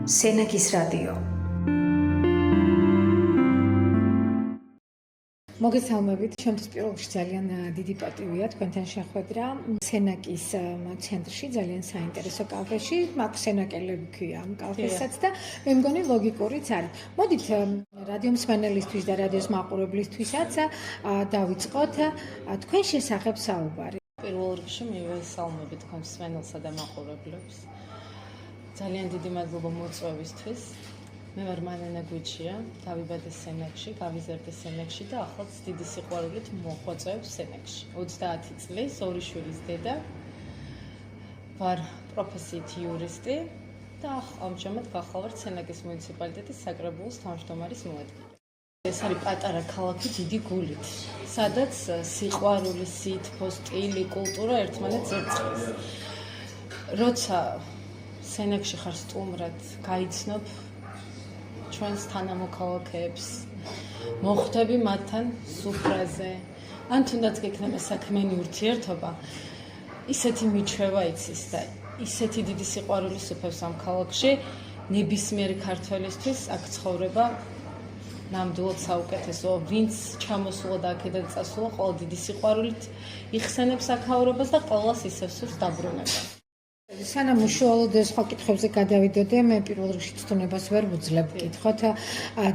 სენაკის რადიო. მოგესალმებით, ჩემთვის პირველში ძალიან დიდი პატივია თქვენთან შეხვედრა სენაკის ცენტრში, ძალიან საინტერესო კაფეში, მაქვს სენაკელები ქვია ამ კაფესაც და მე მგონი ლოგიკურიც არის. მოდით რადიო მსმენელისთვის და რადიოს მაყურებლისთვისაც დავიწყოთ თქვენ შესახებ საუბარი. პირველ რიგში მივესალმები თქვენ მსმენელსა და მაყურებლებს. ძალიან დიდი მადლობა მოწვევისთვის. მე ვარ მანანა გვიჩია, დავიბადე სენაკში, გავიზარდე სენაკში და ახლაც დიდი სიყვარულით მოხვაწევ სენაკში. 30 წლის, ორი შვილის დედა. ვარ პროფესიით იურისტი და ამჟამად გახლავართ სენაკის მუნიციპალიტეტის საკრებულოს თავმჯდომარის მოადგილე. ეს არის პატარა ქალაქი დიდი გულით, სადაც სიყვარული, სითბო, სტილი, კულტურა ერთმანეთს ერწყმის. როცა სენაკში ხარ სტუმრად, გაიცნობ ჩვენს თანამოქალაქეებს, მოხვდები მათთან სუფრაზე, ან თუნდაც გექნება საქმიანი ურთიერთობა, ისეთი მიჩვევა იცის და ისეთი დიდი სიყვარული სუფევს ამ ქალაქში, ნებისმიერი ქართველისთვის აქ ცხოვრება ნამდვილად საუკეთესო, ვინც ჩამოსულა და აქედან წასულა, ყველა დიდი სიყვარულით იხსენებს აქაურობას და ყველას ისევ სურს დაბრუნება. სანამ უშუალოდ სხვა კითხვებზე გადავიდოდე, მე პირველ რიგში ცდუნებას ვერ ვუძლებ კითხოთ.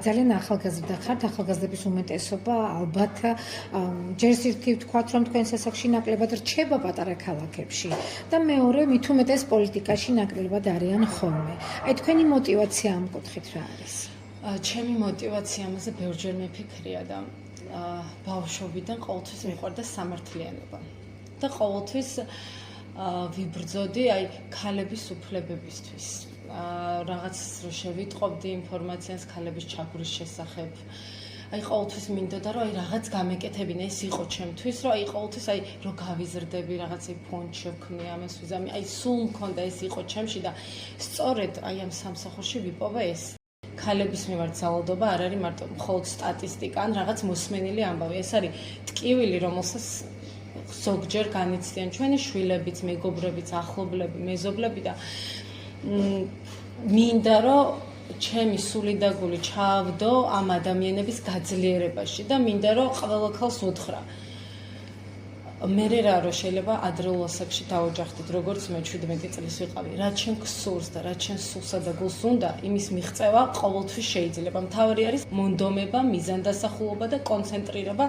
ძალიან ახალგაზრდა ხართ, ახალგაზრდების უმეტესობა ალბათ ჯერ ერთი ვთქვათ, რომ თქვენ სასახში ნაკლებად რჩება პატარა ქალაქებში და მეორე მით უმეტეს პოლიტიკაში ნაკლებად არიან ხოლმე. აი თქვენი мотиваცია ამ კუთხით რა არის? ჩემი мотиваცია ამაზე ბევრჯერ მეფიქრია და ბავშვობიდან ყოველთვის მიყვარდა სამართლიანობა და ყოველთვის ვიბრძოდი აი ქალების უფლებებისთვის. რაღაც რო შევიტყობდი ინფორმაციას ქალების ჩაგვრის შესახებ. აი ყოველთვის მინდოდა რომ აი რაღაც გამეკეთებინა, ეს იყო ჩემთვის, რომ აი ყოველთვის აი რო გავიზრდები, რაღაცა ფონდ შევქმნი, ამას ვიზამი, აი სულ მქონდა ეს იყო ჩემში და სწორედ აი ამ სამსახურში ვიპოვე ეს. ქალების მიმართ ძალადობა არ არის მარტო მხოლოდ სტატისტიკა ან რაღაც მოსმენილი ამბავი, ეს არის ტკივილი, რომელსაც ზოგჯერ განიცდიან ჩვენი შვილებიც, მეგობრებიც, ახლობლები, მეზობლები და მინდა რომ ჩემი სული და გული ჩავდო ამ ადამიანების გაძლიერებაში და მინდა რომ ყველა ქალს უთხრა. მერე რა რომ შეიძლება ადრეულ ასაკში დაოჯახდით, როგორც მე 17 წლის ვიყავი, რაც შენ გსურს და რაც შენ სულსა და გულს უნდა, იმის მიღწევა ყოველთვის შეიძლება. მთავარი არის მონდომება, მიზანდასახულობა და კონცენტრირება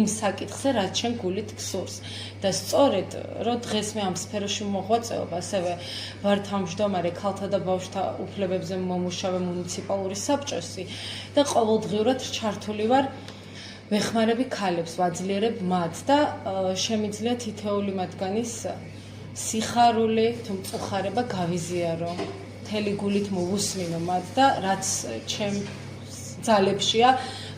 იმ საკითხზე, რაც შენ გულით გსურს. და სწორედ რომ დღეს მე ამ სფეროში მოღვაწეობ, ასევე ვარ თავმჯდომარე ქალთა და ბავშვთა უფლებებზე მომუშავე მუნიციპალური საბჭოსი და ყოველდღიურად ჩართული ვარ ვეხმარები ქალებს, ვაძლიერებ მათ და შემიძლია თითოეული მათგანის სიხარული თუ მწუხარება გავიზიარო, მთელი გულით მოვუსმინო მათ და რაც ჩემ ძალებშია,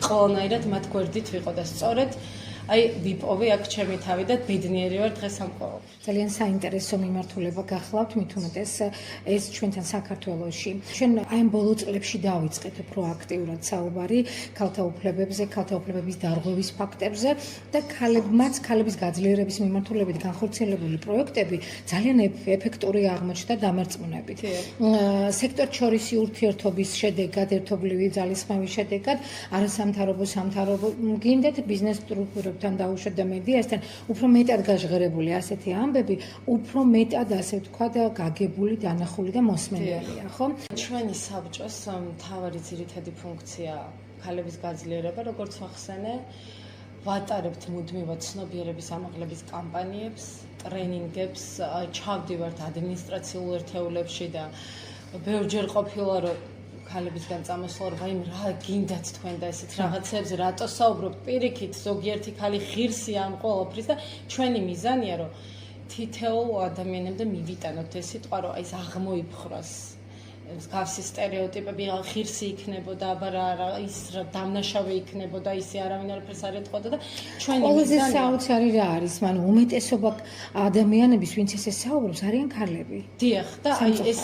ყველანაირად მათ გვერდით ვიყო და სწორედ აი ვიპოვე აქ ჩემი თავი და ბედნიერი ვარ დღეს ამ ყოველთვის. ძალიან საინტერესო მიმართულება გახლავთ, მით უმეტეს ეს ჩვენთან საქართველოში. ჩვენ აი ამ ბოლო წლებში დავიწყეთ უფრო აქტიურად საუბარი ქალთა უფლებებზე, ქალთა უფლებების დარღვევის ფაქტებზე და ქალების გაძლიერების მიმართულებით განხორციელებული პროექტები ძალიან ეფექტური აღმოჩნდა დამარწმუნებით. სექტორშორისი ურთიერთობის შედეგად, ერთობლივი ძალისხმევის შედეგად, არასამთავრობო, სამთავრობო გინდეთ ბიზნეს სტრუქტურებთან დაუშვათ და მედიასთან უფრო მეტად გაჟღერებული ასეთი ამბები, უფრო მეტად ასე ვთქვათ, გაგებული, დანახული და მოსმენელია, ხო? ჩვენი საბჭოს მთავარი ძირითადი ფუნქცია ქალების გაძლიერება, როგორც ვახსენე, ვატარებთ მუდმივად ცნობიერების ამაღლების კამპანიებს, ტრენინგებს, ჩავდივართ ადმინისტრაციულ ერთეულებში და ბევრჯერ ყოფილა რომ ქალებისგან წამოსვლა რომ აი რა გინდათ თქვენ და ესეთ რაღაცებზე რატო საუბრობთ პირიქით ზოგიერთი ქალი ღირსია ამ ყველაფრის და ჩვენი მიზანია რომ თითოეულ ადამიანამდე მივიტანოთ ეს სიტყვა რომ აი ეს აღმოიფხრას მსგავსი სტერეოტიპები ღირსი იქნებოდა, აბა რა ის დამნაშავე იქნებოდა, ისე არავინ არაფერს არ ეტყოდა და ჩვენი ყველაზე საოცარი რა არის, მანუ უმეტესობა ადამიანების, ვინც ესე საუბრობს, არიან ქალები. დიახ, და აი ეს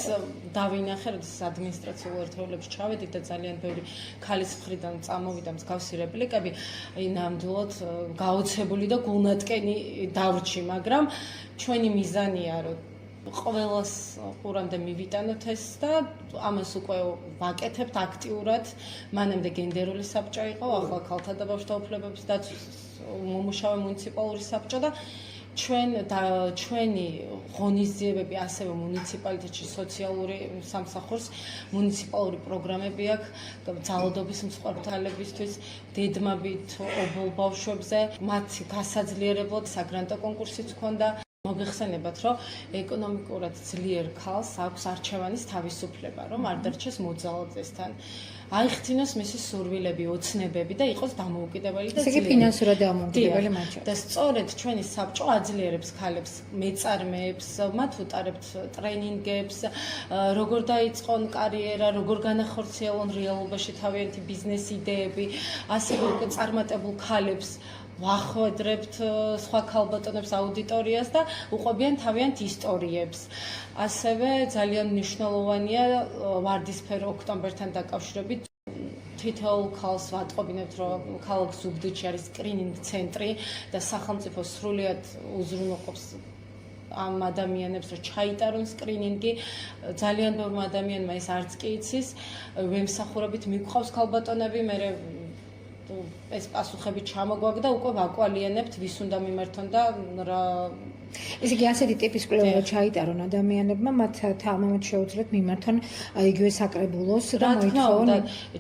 დავინახე, როდესაც ადმინისტრაციულ ერთეულებში ჩავედით და ძალიან ბევრი ქალის მხრიდან წამოვიდა მსგავსი რეპლიკები, აი ნამდვილად გაოცებული და გულნატკენი დავრჩი, მაგრამ ჩვენი მიზანია რომ ყველას ყურამდე მივიტანოთ ეს და ამას უკვე ვაკეთებთ აქტიურად. მანამდე გენდერული საბჭო იყო, ახლა ქალთა და ბავშვთა უფლებების დაცვის მომუშავე მუნიციპალური საბჭო და ჩვენი ღონისძიებები ასევე მუნიციპალიტეტში სოციალური სამსახურს მუნიციპალური პროგრამები აქვს ძალადობის მსხვერპლთალებისთვის, დედმაბით, ობოლ ბავშვებზე, მათი გასაძლიერებლად საგრანტო კონკურსიც ჰქონდა. მოგეხსენებათ, რომ ეკონომიკურად ძლიერ ქალს აქვს არჩევანის თავისუფლება, რომ არ დარჩეს მოძალადესთან. აიხთინოს მისი სურვილები, ოცნებები და იყოს დამოუკიდებელი და ძლიერი. ისე ფინანსურად დამოუკიდებელი მათ. და სწორედ ჩვენი საბჭო აძლიერებს ქალებს, მეწარმეებს, მათ უტარებთ ტრენინგებს, როგორ დაიწყონ კარიერა, როგორ განახორციელონ რეალობაში თავიანთი ბიზნეს იდეები, ასევე უკვე წარმატებულ ქალებს ვახვედრებთ სხვა ქალბატონებს აუდიტორიას და უყვებიან თავიანთ ისტორიებს. ასევე ძალიან მნიშვნელოვანია ვარდისფერო ოქტომბერთან დაკავშირებით თითოეულ ქალს ვატყობინებთ, რომ ქალაქ ზუგდიდში არის სკრინინგ ცენტრი და სახელმწიფო სრულიად უზრუნველყოფს ამ ადამიანებს, რომ ჩაიტარონ სკრინინგი. ძალიან ბევრმა ადამიანმა ეს არც კი იცის, ვემსახურებით მიგყავს ქალბატონები, მე ეს პასუხები ჩამოგვაქვს და უკვე ვაკვალიანებთ, ვის უნდა მიმართონ და რა. ესე იგი ასეთი ტიპის კვლევა ჩაიტარონ ადამიანებმა, მათ შეუძლიათ მიმართონ იგივე საკრებულოს და მოითხოვონ.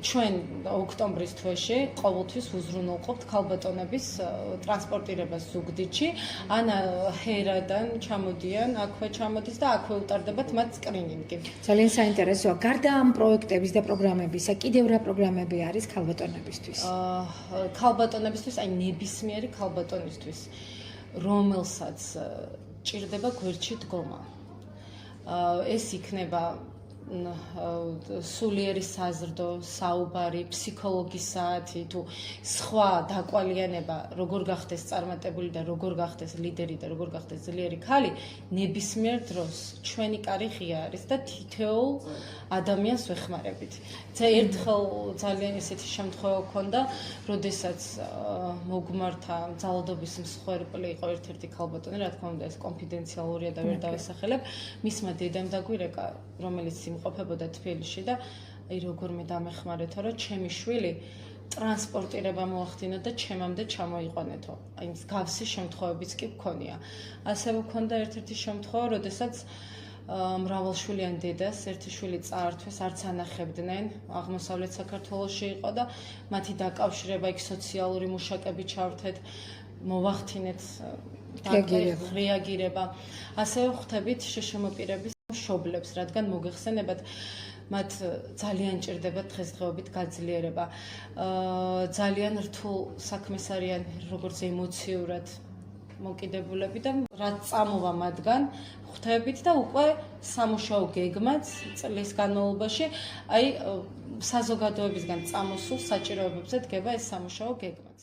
ჩვენ ოქტომბრის თვეში ყოველთვის უზრუნველყოფთ ქალბატონების ტრანსპორტირებას ზუგდიდში, ან ჰერადან ჩამოდიან, აქვე ჩამოდის და აქვე უტარდებათ მათ სკრინინგი. ძალიან საინტერესოა. გარდა ამ პროექტების და პროგრამებისა, კიდევ რა პროგრამები არის ქალბატონებისთვის? ქალბატონებისთვის, აი ნებისმიერი ქალბატონისთვის, რომელსაც ჭირდება გვერდში დგომა. ეს იქნება სულიერი საზრდო, საუბარი, ფსიქოლოგის საათი თუ სხვა დაკვალიანება, როგორ გახდეს წარმატებული და როგორ გახდეს ლიდერი და როგორ გახდეს ძლიერი ქალი, ნებისმიერ დროს ჩვენი კარი ღია არის და თითოეულ ადამიანს ვეხმარებით. ერთხელ ძალიან ესეთი შემთხვევა ჰქონდა, როდესაც მოგმართა ძალადობის მსხვერპლი იყო ერთ-ერთი ქალბატონი, რა თქმა უნდა ეს კონფიდენციალურია და ვერ დავესახელებ, მისმა დედამ დაგვირეკა, რომელიც იმყოფებოდა თბილისში და აი როგორ მე დამეხმარეთო, რომ ჩემი შვილი ტრანსპორტირება მოახდინო და ჩემამდე ჩამოიყვანეთო. აი მსგავსი შემთხვევებიც კი მქონია. ასევე მქონდა ერთ-ერთი შემთხვევა, როდესაც მრავალშვილიან დედას ერთი შვილი წაართვეს, არც ანახებდნენ, აღმოსავლეთ საქართველოში იყო და მათი დაკავშირება იქ სოციალური მუშაკები ჩავრთეთ, მოვახდინეთ რეაგირება. ასევე ხვდებით შეშემოპირების მშობლებს, რადგან მოგეხსენებათ, მათ ძალიან ჭირდებათ დღესდღეობით გაძლიერება. ძალიან რთულ საქმეს არიან როგორც ემოციურად მოკიდებულები და რაც წამოვა მათგან ხვდებით და უკვე სამუშაო გეგმაც წლის განმავლობაში, აი საზოგადოებისგან წამოსულ საჭიროებებზე დგება ეს სამუშაო გეგმაც.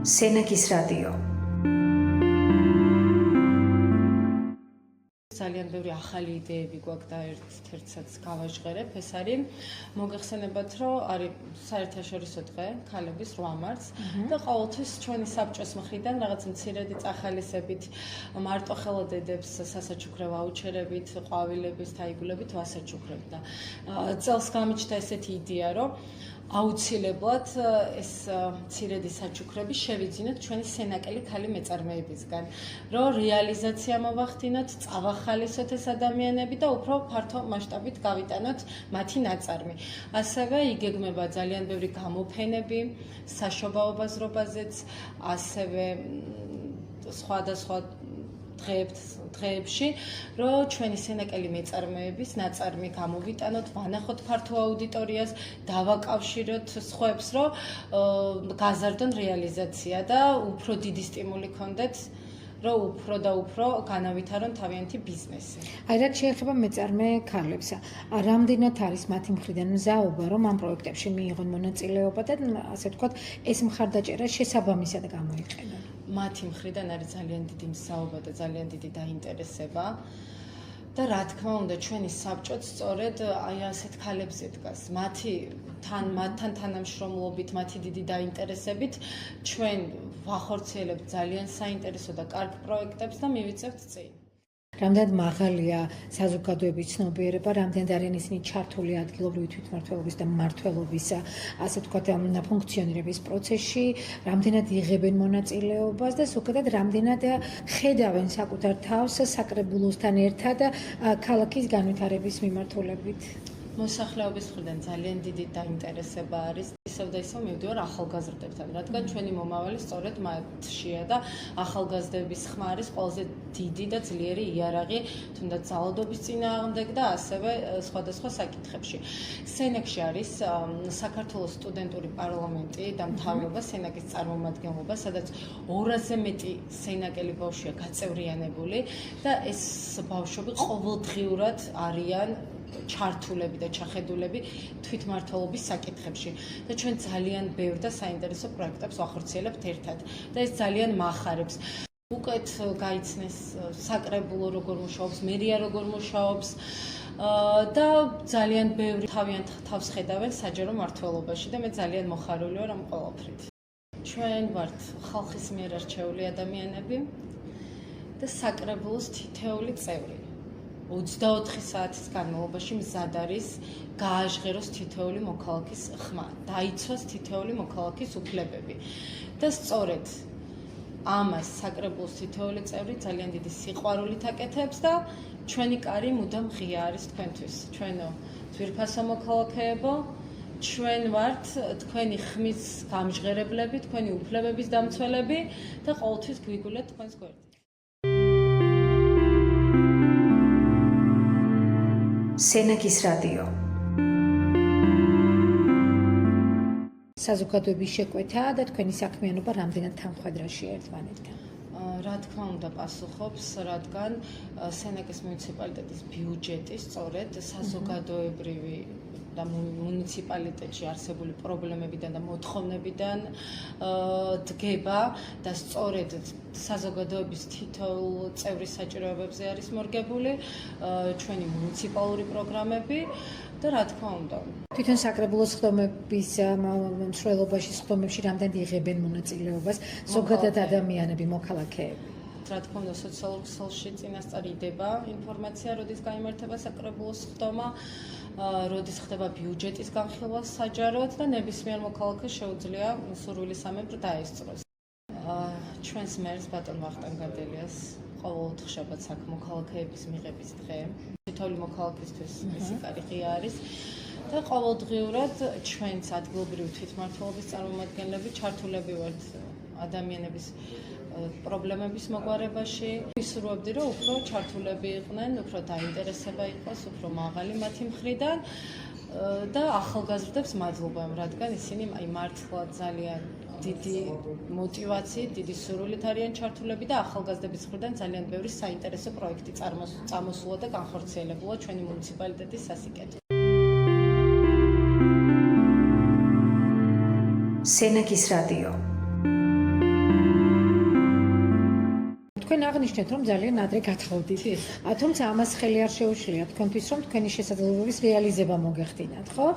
სენაკის რადიო. ძალიან ბევრი ახალი იდეები გვაქვს და ერთ-ერთსაც გავაჟღერებ. ეს არის მოგეხსენებათ, რომ არის საერთაშორისო დღე ქალების 8 მარტს და ყოველთვის ჩვენი საბჭოს მხრიდან რაღაც მცირედი წახალისებით მარტოხელა დედებს სასაჩუქრე ვაუჩერებით, ყვავილებით, თაიგულებით ვასაჩუქრებთ და წელს გამიჩნდა ესეთი იდეა, რომ აუცილებლად ეს მცირედი საჩუქრები შევიძინოთ ჩვენი სენაკელი ქალი მეწარმეებისგან, რომ რეალიზაცია მოვახდინოთ, წავახალისოთ ეს ადამიანები და უფრო ფართო მასშტაბით გავიტანოთ მათი ნაწარმი. ასევე იგეგმება ძალიან ბევრი გამოფენები საშობაო ბაზრობაზეც, ასევე სხვადასხვა დღეებში, რომ ჩვენი სენაკელი მეწარმეების ნაწარმი გამოვიტანოთ, ვანახოთ ფართო აუდიტორიას, დავაკავშიროთ სხვებს, რომ გაზარდონ რეალიზაცია და უფრო დიდი სტიმული ქონდეთ, რომ უფრო და უფრო განავითარონ თავიანთი ბიზნესი. აი რა შეიძლება მეწარმე ქალებს, რამდენად არის მათი მხრიდან მზაობა, რომ ამ პროექტებში მიიღონ მონაწილეობა და ასე ვთქვათ, ეს მხარდაჭერა შესაბამისად გამოიყენონ. მათი მხრიდან არის ძალიან დიდი მზაობა და ძალიან დიდი დაინტერესება და რა თქმა უნდა ჩვენი საბჭოც სწორედ აი ასეთ ქალებზე დგას. მათთან თანამშრომლობით, მათი დიდი დაინტერესებით ჩვენ ვახორციელებთ ძალიან საინტერესო და კარგ პროექტებს და მივიწევთ წინ. რამდენად მაღალია საზოგადოების ცნობიერება, რამდენად არიან ისინი ჩართული ადგილობრივი თვითმმართველობის და მმართველობის, ასე ვთქვათ, ფუნქციონირების პროცესში, რამდენად იღებენ მონაწილეობას და ზოგადად რამდენად ხედავენ საკუთარ თავს საკრებულოსთან ერთად ქალაქის განვითარების მიმართულებით. მოსახლეობის მხრიდან ძალიან დიდი დაინტერესება არის. ისევ და ისევ მივდივარ ახალგაზრდებთან, რადგან ჩვენი მომავალი სწორედ მათშია და ახალგაზრდების ხმა არის ყველაზე დიდი და ძლიერი იარაღი, თუნდაც ძალადობის წინააღმდეგ და ასევე სხვადასხვა საკითხებში. სენაკში არის საქართველოს სტუდენტური პარლამენტი და მთავრობა, სენაკის წარმომადგენლობა, სადაც 200-ზე მეტი სენაკელი ბავშვია გაწევრიანებული და ეს ბავშვები ყოველდღიურად არიან ჩართულები და ჩახედულები თვითმმართველობის საკითხებში და ჩვენ ძალიან ბევრ და საინტერესო პროექტებს ვახორციელებთ ერთად და ეს ძალიან მახარებს. უკეთ გაიცნეს საკრებულო როგორ მუშაობს, მერია როგორ მუშაობს და ძალიან ბევრი თავიანთ თავს ხედავენ საჯარო მმართველობაში და მე ძალიან მოხარული ვარ ამ ყველაფრით. ჩვენ ვართ ხალხის მიერ არჩეული ადამიანები და საკრებულოს თითოეული წევრი. 24 საათის განმავლობაში მზად არის გააჟღეროს თითოეული მოქალაქის ხმა, დაიცვას თითოეული მოქალაქის უფლებები. და სწორედ ამას საკრებულოს თითოეული წევრი ძალიან დიდი სიყვარულით აკეთებს და ჩვენი კარი მუდამ ღია არის თქვენთვის. ჩვენო ძვირფასო მოქალაქეებო, ჩვენ ვართ თქვენი ხმის გამჟღერებლები, თქვენი უფლებების დამცველები და ყოველთვის გვიგულეთ თქვენს გვერდით. სენაკის რადიო. საზოგადოების შეკვეთა და თქვენი საქმიანობა რამდენად თანხმდრაშია ერთმანეთთან? რა თქმა უნდა პასუხობს, რადგან სენაკის მუნიციპალიტეტის ბიუჯეტი სწორედ საზოგადოებრივი და მუნიციპალიტეტში არსებული პრობლემებიდან და მოთხოვნებიდან დგება და სწორედ საზოგადოების თითოეულ წევრის საჭიროებებზე არის მორგებული ჩვენი მუნიციპალური პროგრამები და რა თქმა უნდა თვითონ საკრებულოს ხდომების მსვლელობაში ხდომებში რამდენად იღებენ მონაწილეობას ზოგადად ადამიანები, მოქალაქეები? რა თქმა უნდა სოციალურ ქსელში წინასწარ იდება ინფორმაცია, როდის გაიმართება საკრებულოს ხდომა, როდის ხდება ბიუჯეტის განხილვა საჯაროდ და ნებისმიერ მოქალაქეს შეუძლია სურვილისამებრ დაესწროს. ჩვენს მერს ბატონ ვახტანგ გადელიას ყოველდღე შაბათს აქ მოქალაქეების მიღების დღე. თითოეული მოქალაქისთვის ეს კარი ღია არის და ყოველდღიურად ჩვენს ადგილობრივი თვითმმართველობის წარმომადგენლები ჩართულები ვართ ადამიანების პრობლემების მოგვარებაში. ვისურვებდი, რომ უფრო ჩართულები იყვნენ, უფრო დაინტერესება იყოს, უფრო მაღალი მათი მხრიდან და ახალგაზრდებს მადლობა, რადგან ისინი მართლა ძალიან დიდი მოტივაციით, დიდი სურვილით არიან ჩართულები და ახალგაზრდების მხრიდან ძალიან ბევრი საინტერესო პროექტი წამოსულა და განხორციელებულა ჩვენი მუნიციპალიტეტის სასიკეთო. სენაკის რადიო. თქვენ აღნიშნეთ, რომ ძალიან ადრე გათხოვდით. თუმცა ამას ხელი არ შეუშლია თქვენთვის, რომ თქვენი შესაძლებლობის რეალიზება მოგეხდინათ, ხო?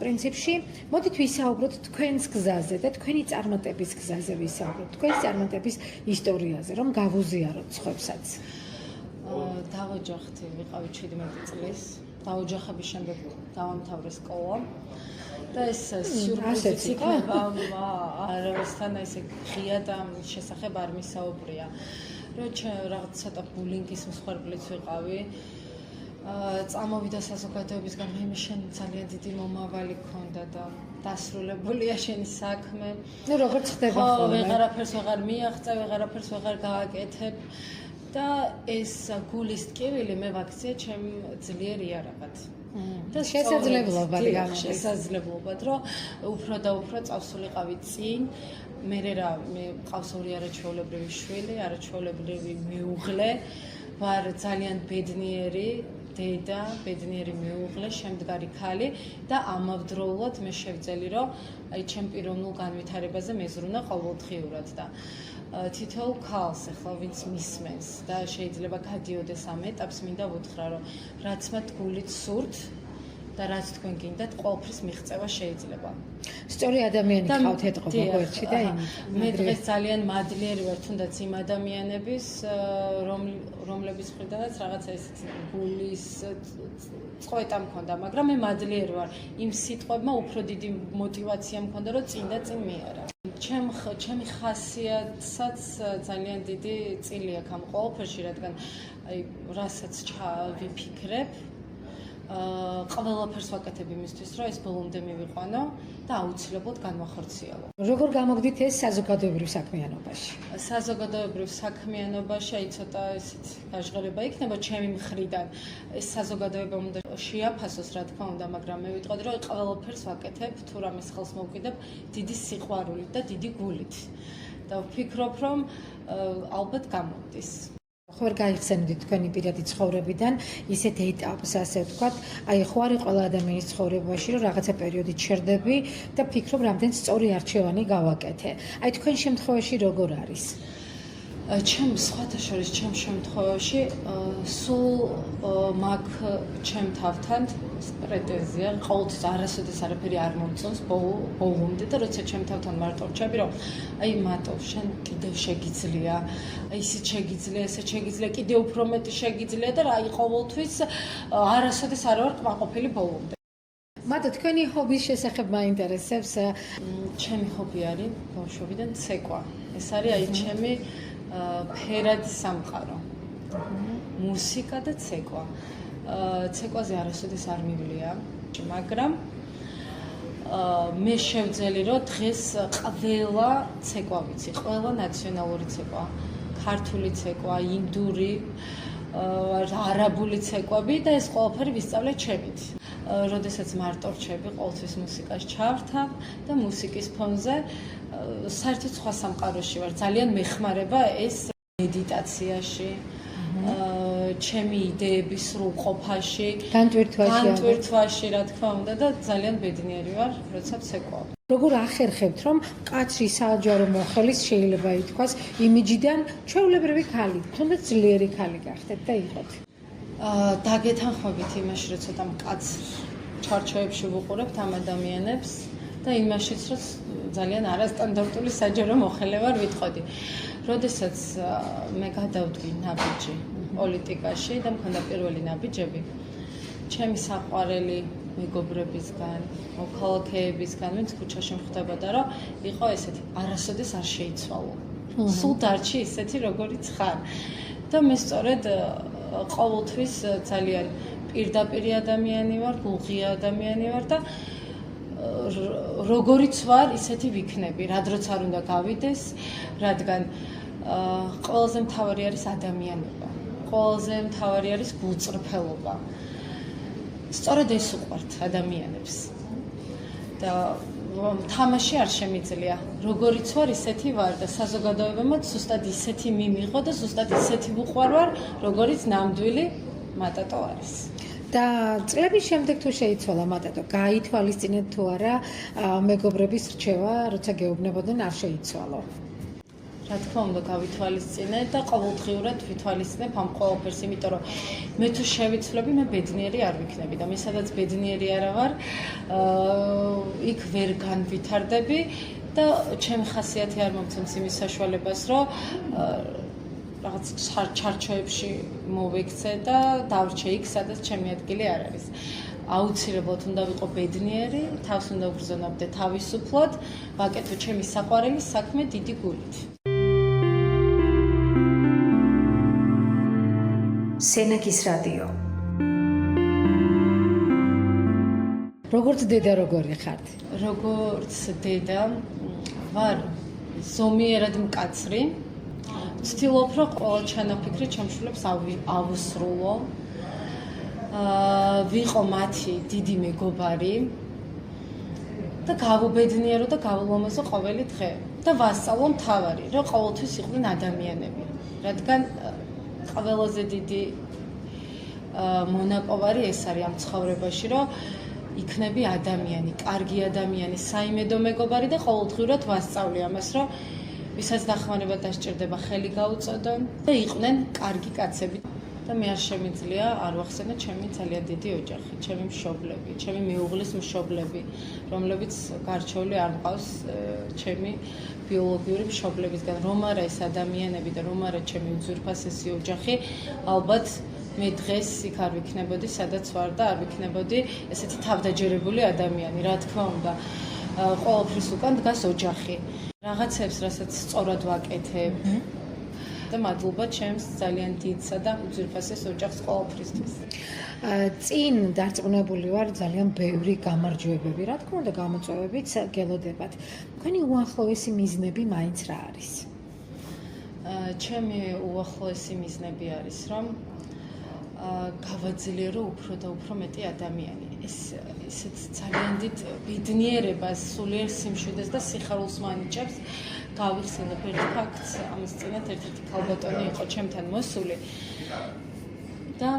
პრინციპში, მოდით ვისაუბროთ თქვენს გზაზე და თქვენი წარმატების გზაზე ვისაუბროთ, თქვენი წარმატების ისტორიაზე, რომ გავუზიაროთ სხვებსაც. დავოჯახდი, ვიყავი 17 წლის. დაოჯახების შემდეგ დავამთავრე სკოლა. და ეს სიურპრიზიც იქნება არავისთან ესე ღია და შესახებ არ მისაუბრია. რომ რაღაც ცოტა ბულინგის მსხვერპლიც ვიყავი. წამოვიდა საზოგადოებისგან, მე შენ ძალიან დიდი მომავალი გქონდა და დასრულებულია შენი საქმე. ნუ როგორც ხდება ხოლმე. ვეღარაფერს ვეღარ მიაღწევ, ვეღარაფერს ვეღარ გააკეთებ. და ეს გულის ტკივილი მე ვაქცია ჩემ ძლიერ იარაღად. და შესაძლებლობად გამოდის. შესაძლებლობად, რომ უფრო და უფრო წავსულიყავი წინ. მე მყავს ორი არაჩვეულებრივი შვილი, არაჩვეულებრივი მეუღლე, ვარ ძალიან ბედნიერი დედა, ბედნიერი მეუღლე, შემდგარი ქალი და ამავდროულად მე შევძელი, რომ აი ჩემ პიროვნულ განვითარებაზე მეზრუნა ყოველდღიურად და თითოეულ ქალს ახლა ვინც მისმენს და შეიძლება გადიოდეს ამ ეტაპს, მინდა ვუთხრა, რომ რაც მათ გულით სურთ და რაც თქვენ გინდათ, ყოველფრის მიღწევა შეიძლება. სწორი ადამიანი გყავთ ეთყობა გვერდში და მე დღეს ძალიან მადლიერი ვარ თუნდაც იმ ადამიანების, რომლების მხრიდანაც რაღაცა ისეთი გულის წყვეტა მქონდა, მაგრამ მე მადლიერი ვარ იმ სიტყვებმა უფრო დიდი мотиваცია მქონდა, რომ წინ და წინ მიარა. ჩემი ხასიათსაც ძალიან დიდი წილი აქვს ამ ყოველფერში, რადგან აი რასაც ვიფიქრებ, ყველაფერს ვაკეთებ იმისთვის, რომ ეს ბოლომდე მივიყვანო და აუცილებლად განვახორციელო. როგორ გამოგდით ეს საზოგადოებრივ საქმიანობაში? საზოგადოებრივ საქმიანობაში აი ცოტა ისეთ გაჟღერება იქნება ჩემი მხრიდან. ეს საზოგადოება უნდა შეაფასოს, რა თქმა უნდა, მაგრამ მე ვიტყოდი, რომ ყველაფერს ვაკეთებ, თუ რამეს ხელს მოვკიდებ, დიდი სიყვარულით და დიდი გულით. და ვფიქრობ, რომ ალბათ გამოგდის. ხوار გაიხსენებდით თქვენი პირადი ცხოვრებიდან ისეთ ეტაპს, ასე ვთქვათ, აი ხო არის ყველა ადამიანის ცხოვრებაში, რომ რაღაცა პერიოდი ჩერდები და ფიქრობ, რამდენ სწორი არჩევანი გავაკეთე. აი თქვენ შემთხვევაში როგორ არის? ჩემ სხვათა შორის ჩემ შემთხვევაში სულ მაქვს ჩემ თავთან პრეტენზია, ყოველთვის არასოდეს არაფერი არ მომწონს ბოლომდე და როცა ჩემ თავთან მარტო ვჩები, რომ აი მარტო შენ კიდევ შეგიძლია, აი ისიც შეგიძლია, ესეც შეგიძლია, კიდევ უფრო მეტი შეგიძლია და აი ყოველთვის არასოდეს არ ვარ კმაყოფილი ბოლომდე. მადლ თქვენი ჰობის შესახებ მაინტერესებს. ჩემი ჰობი არის ბავშვობიდან ცეკვა. ეს არის აი ჩემი ფერადი სამყარო. მუსიკა და ცეკვა. ცეკვაზე არასოდეს არ მივლია, მაგრამ მე შევძელი, რომ დღეს ყველა ცეკვა ვიცი, ყველა ნაციონალური ცეკვა, ქართული ცეკვა, ინდური, არაბული ცეკვები და ეს ყველაფერი ვისწავლე ჩემით. როდესაც მარტო რჩები, ყოველთვის მუსიკას ჩავრთავ და მუსიკის ფონზე საერთოდ სხვა სამყაროში ვარ. ძალიან მეხმარება ეს მედიტაციაში, ჩემი იდეების სრულყოფაში, განტვირთვაში, რა თქმა უნდა და ძალიან ბედნიერი ვარ, როცა ვცეკვავ. როგორ ახერხებთ, რომ კაცი საჯარო მოხელის შეიძლება ითქვას იმიჯიდან ჩვეულებრივი ქალი, თუნდაც ძლიერი ქალი გახდეთ და იყოთ? დაგეთანხმებით იმაში, რომ ცოტა მკაც ჩარჩოებში ვუყურებთ ამ ადამიანებს და იმაშიც, რომ ძალიან არასტანდარტული საჯარო მოხელე ვარ ვიტყოდი. როდესაც მე გადავდგი ნაბიჯი პოლიტიკაში და მქონდა პირველი ნაბიჯები, ჩემი საყვარელი მეგობრებისგან, მოქალაქეებისგან, ვინც ქუჩაში მხვდებოდა, რომ იყო ესეთი, არასოდეს არ შეიცვალო. სულ დარჩი ისეთი, როგორიც ხარ. და მე სწორედ ყოველთვის ძალიან პირდაპირი ადამიანი ვარ, გულღია ადამიანი ვარ და როგორიც ვარ, ისეთი ვიქნები, რა დროც არ უნდა გავიდეს, რადგან ყველაზე მთავარი არის ადამიანობა, ყველაზე მთავარი არის გულწრფელობა. სწორედ ეს უყვართ ადამიანებს. და თამაში არ შემიძლია. როგორიც ვარ, ისეთი ვარ და საზოგადოებამაც ზუსტად ისეთი მიმიღო და ზუსტად ისეთი ვუყვარ ვარ, როგორიც ნამდვილი მატატო არის. და წლების შემდეგ თუ შეიცვალა მატატო, გაითვალისწინეთ თუ არა მეგობრების რჩევა, როცა გეუბნებოდნენ არ შეიცვალო? რა თქმა უნდა, გავითვალისწინე და ყოველდღიურად ვითვალისწინებ ამ ყველაფერს, იმიტომ რომ მე თუ შევიცვლები, მე ბედნიერი არ ვიქნები და მე სადაც ბედნიერი არა ვარ, იქ ვერ განვითარდები და ჩემი ხასიათი არ მომცემს იმის საშუალებას, რომ რაღაც ჩარჩოებში მოვექცე და დავრჩე იქ, სადაც ჩემი ადგილი არ არის. აუცილებლად უნდა ვიყო ბედნიერი, თავს უნდა ვგრძნობდე თავისუფლად, ვაკეთო ჩემი საყვარელი საქმე დიდი გულით. სენაკის რადიო. როგორც დედა როგორი ხართ? როგორც დედა ვარ ზომიერად მკაცრი. ვცდილობ, რომ ყველა ჩანაფიქრი ჩემშვილებს ავუსრულო. ვიყო მათი დიდი მეგობარი და გავუბედნიერო და გავულამაზო ყოველი დღე და ვასწავლო მთავარი, რომ ყოველთვის იყვნენ ადამიანები, რადგან ყველაზე დიდი მონაპოვარი ეს არის ამ ცხოვრებაში, რომ იქნები ადამიანი, კარგი ადამიანი, საიმედო მეგობარი და ყოველდღიურად ვასწავლე ამას, რომ ვისაც დახმარება დასჭირდება, ხელი გაუწოდონ და იყვნენ კარგი კაცები. და მე არ შემიძლია არ ვახსენო ჩემი ძალიან დიდი ოჯახი, ჩემი მშობლები, ჩემი მეუღლის მშობლები, რომლებიც გარჩეული არ მყავს ჩემი ბიოლოგიური მშობლებისგან. რომ არა ეს ადამიანები და რომ არა ჩემი უძვირფასესი ოჯახი, ალბათ მე დღეს იქ არ ვიქნებოდი, სადაც ვარ და არ ვიქნებოდი ესეთი თავდაჯერებული ადამიანი, რა თქმა უნდა. ყოველთვის უკან დგას ოჯახი. რაღაცებს, რასაც სწორად ვაკეთებ. და მადლობა ჩემს ძალიან დიდსა და უძვირფასეს ოჯახს ყოველთვისთვის. წინ დარწმუნებული ვარ ძალიან ბევრი გამარჯვებები, რა თქმა უნდა გამოწვევებიც გელოდებათ. თქვენი უახლოესი მიზნები მაინც რა არის? ჩემი უახლოესი მიზნები არის, რომ გავაძლიერო უფრო და უფრო მეტი ადამიანი. ეს ისეთ ძალიან დიდ ბედნიერებას, სულიერ სიმშვიდეს და სიხარულს მანიჭებს. გავიხსენებ ერთ ფაქტს, ამის წინათ ერთ-ერთი ქალბატონი იყო ჩემთან მოსული და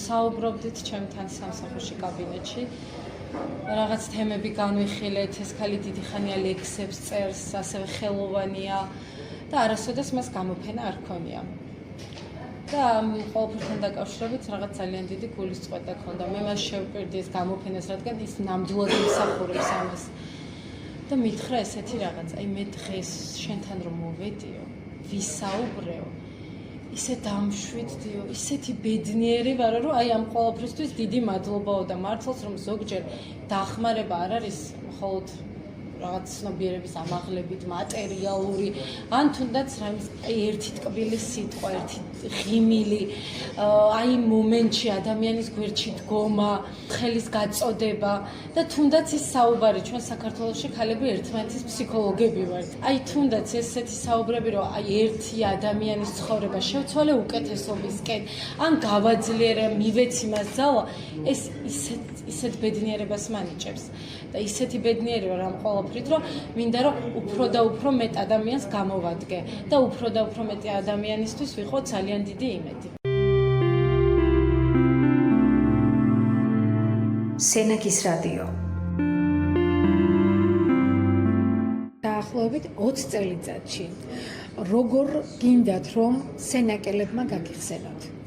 საუბრობდით ჩემთან სამსახურში კაბინეტში. რაღაც თემები განვიხილეთ, ეს ქალი დიდი ხანია ლექსებს წერს, ასევე ხელოვანია და არასოდეს მას გამოფენა არ ჰქონია. და ყოველფერთან დაკავშირებით რაღაც ძალიან დიდი გულისწყობა ჰქონდა. მე მას შევპირდი ეს გამოფენას, რადგან ის ნამდვილად იმსახურებს ამას. და მითხრა ესეთი რაღაც, აი მე დღეს შენთან რომ მოვედიო, ვისაუბრეო, ისე დამშვიდდიო, ისეთი ბედნიერი ვარო, რომ აი ამ ყოველფრისთვის დიდი მადლობაო და მართლაც რომ ზოგჯერ დახმარება არ არის მხოლოდ რაღაც ცნობიერების ამაღლებით, მატერიალური, ან თუნდაც რაიმის ერთი ტკბილი სიტყვა, ერთი ღიმილი, აი მომენტში ადამიანის გვერდში დგომა, ხელის გაწოდება და თუნდაც ის საუბარი, ჩვენ საქართველოში ქალები ერთმანეთის ფსიქოლოგები ვართ. აი თუნდაც ესეთი საუბრები, რომ აი ერთი ადამიანის ცხოვრება შევცვალე უკეთესობისკენ, ან გავაძლიერე, მივეცი მას ძალა, ეს ისეთ ბედნიერებას მანიჭებს. და ისეთი ბედნიერი ვარ ამ ყოველფრით, რომ მინდა რომ უფრო და უფრო მეტ ადამიანს გამოვადგე და უფრო და უფრო მეტი ადამიანისთვის ვიყო ძალიან დიდი იმედი. სენაკის რადიო. დაახლოებით 20 წელიწადში. როგორ გინდათ რომ სენაკელებმა გაგიხსენოთ?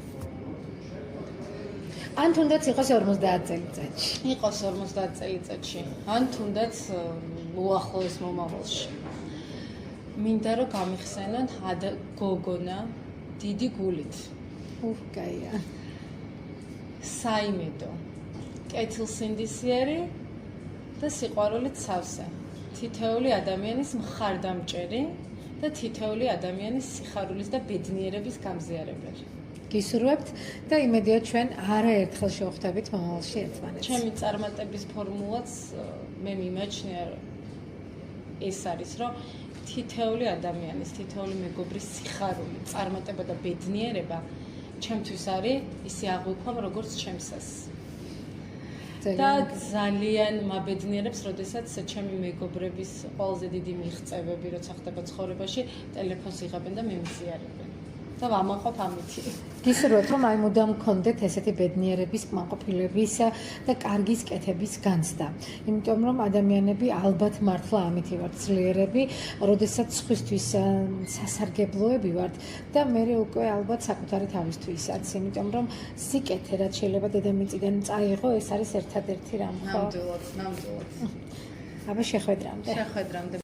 ან თუნდაც იყოს 50 წელიწადში. იყოს 50 წელიწადში, ან თუნდაც უახლოეს მომავალში. მინდა რომ გამიხსენონ გოგონა დიდი გულით. კაია. საიმედო, კეთილსინდისიერი და სიყვარულით სავსე. თითოეული ადამიანის მხარდამჭერი და თითოეული ადამიანის სიხარულის და ბედნიერების გამზიარებელი. გისურვებთ და იმედია ჩვენ არაერთხელ შევხვდებით მომავალში ერთმანეთს. ჩემი წარმატების ფორმულაც მე მიმაჩნია ეს არის, რომ თითოეული ადამიანის, თითოეული მეგობრის სიხარული, წარმატება და ბედნიერება ჩემთვის არის ისე აღვიქვამ, როგორც ჩემსას. და ძალიან მაბედნიერებს, როდესაც ჩემი მეგობრების ყველაზე დიდი მიღწევები, როცა ხდება ცხოვრებაში, ტელეფონს იღებენ და მიმზიარებენ. და ვამაყობ ამითი. გისურვებთ, რომ აი მუდამ გქონდეთ ესეთი ბედნიერების, კმაყოფილების და კარგის კეთების განცდა. იმიტომ რომ ადამიანები ალბათ მართლა ამითი ვართ ძლიერები, როდესაც სხვისთვის სასარგებლოები ვართ და მე უკვე ალბათ საკუთარი თავისთვისაც. იმიტომ რომ სიკეთე, რაც შეიძლება დედამიწიდან წაიღო, ეს არის ერთადერთი რამ. ნამდვილად. აბა შეხვედრამდე. შეხვედრამდე.